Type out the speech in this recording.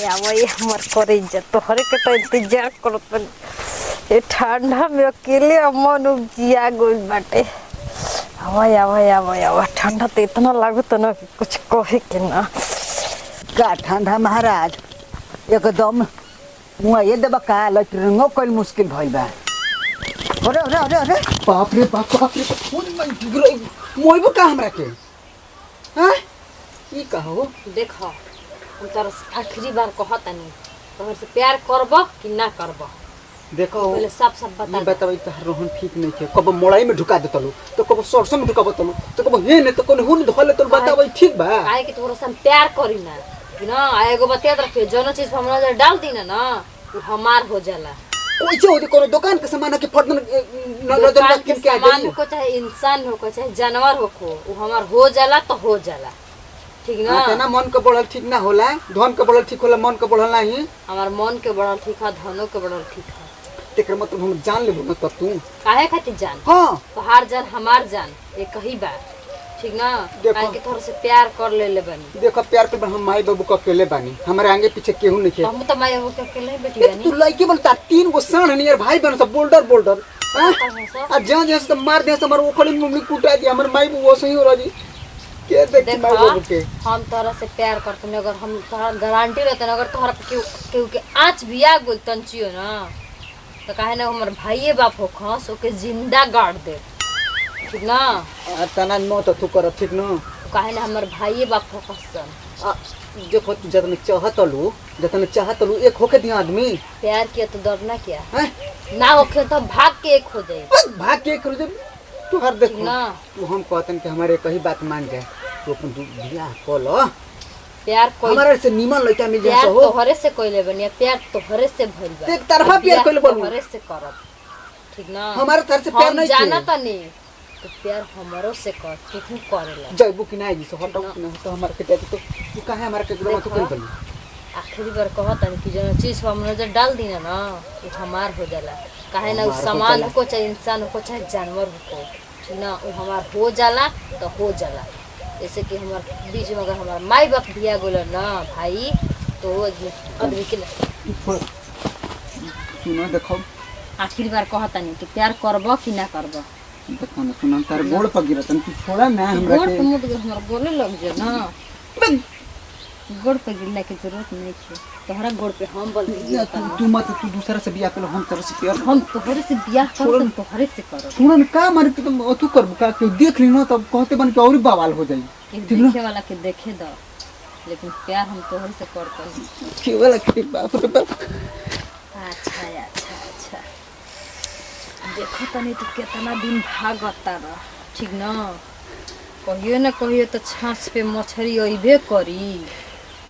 आवई हमर करे इज्जत तोहरे के तो इंतजार करत ए ठंडा में अकेले मन उपजिया गइल बाटे। आवई आवई आवई आवई ठंडा तो इतना लागत ना कि कुछ कहे के ना। का ठंडा महाराज एकदम मुआ ये दबा का लटरंगो कल मुश्किल भइल बा। अरे अरे अरे अरे बाप रे बाप बाप रे मोइबो का हमरा के हां ई कहो देखो हम तारा आखिरी बार कहतनी तोहर से प्यार करब कि ना करब। देखो पहले सब बता ये बताई त रोहन ठीक नहीं के कब मोड़ाई में ढुका देतलू तो कब सरसों में ढुका बतलू तो कब हे ने तो कोन हुन धले तो बताई ठीक बा काहे कि तोरा से हम प्यार करी ना एगो बतिया रखे जोनो चीज हमरा नजर डाल दी ना वो हमार हो जाला। कोई छे ओदी कोनो दुकान के सामान के फटन नजर रख के आ सामान को चाहे इंसान हो चाहे जानवर हो वो हमार हो जाला तो हो जाला ठीक ना। तना मन के बढ़ल ठीक ना होला धन के बढ़ल ठीक होला मन के बढ़ल नहीं। हमार मन के बढ़ल ठीक है धनो के बढ़ल ठीक है तेकर मतलब हम जान लेबो न तब तू काहे खातिर जान। हां तोहार जान हमार जान ये कही बात ठीक ना। काहे कि तोहर से प्यार कर ले बनी। देखो प्यार पे हम माई बाबू का अकेले बानी हमारे आगे पीछे केहू नहीं है। हम तो माई बाबू के अकेले बेटी बानी। तू लड़की बोलता तीन गो साण नियर भाई बहन सब बोल्डर बोल्डर आ जा जा से मार दे हमर ओखड़ी मुंगली कुटा दी हमर माई बाबू सही हो रही के देख माई बाबू के। हम तोरा से प्यार करते अगर हम तोहरा गारंटी रहते अगर तोहरा केहू के आँच भी आ गेल तंचियो ना तो काहे ना हमर भाईए बाप हो खस ओके जिंदा गाड़ दे ठीक ना। तना मत तू कर ठीक ना काहे ना हमर भाईए बाप हो खसन देखो जतन चाहतलू एक होके दिया आदमी प्यार किया तो डरना क्या ना होके तो भाग के एक हो जाए भाग के एक हो जाए। तू हर देख ना तू हम कहतन कि हमारे कही बात मान जाए तू अपन बियाह कर लो प्यार कोई हमारे से नीमन लइका मिल जाए हो तोहरे से कोइले बनिया प्यार तोहरे से भइल बा एक तरफा प्यार कोइले बन तोहरे से करब ठीक ना। हमारे तरफ से प्यार नहीं जाना त नहीं तो प्यार हमरो से कर तू करेला जइबू कि नहीं जिस हटो कि नहीं तो हमारे के तो तू काहे हमारे के एकदम तो कर बनी। आखिरी बार कहतन कि जो चीज हम नजर डाल दी ना वो हमार हो जाला काहे ना उस सामान को चाहे इंसान को चाहे जानवर को ठीक ना वो हमार हो जाला तो हो जाला। जैसे कि हमारे बीच में अगर हमारा माई बाप दिया गोल ना भाई तो आदमी के सुनो देखो आखिरी बार कहता नहीं कि प्यार करबो कि ना करबो देखो ना सुनो तार गोड़ पर गिरतन तू थोड़ा ना हमरा के गोड़ पे मुद हमरा बोले लग जे ना गोड़ पे गिरने की जरूरत नहीं है तोहरा गोड़ पे हम बोल तू मत तू दूसरा से बियाह कर हम तरह से प्यार हम तोहरे से बियाह कर तोहरे से करो सुनो ना का मार के तुम तू करबो का के देख ली ना तब कहते बन के और बवाल हो जाई देखे वाला के देखे दो लेकिन प्यार हम तोहरे से करते हैं के वाला के बाप रे बाप। अच्छा अच्छा देखो तनी तो कितना दिन भागता रह ठीक ना कहियो ना कहियो तो छाछ पे मछली अइबे करी।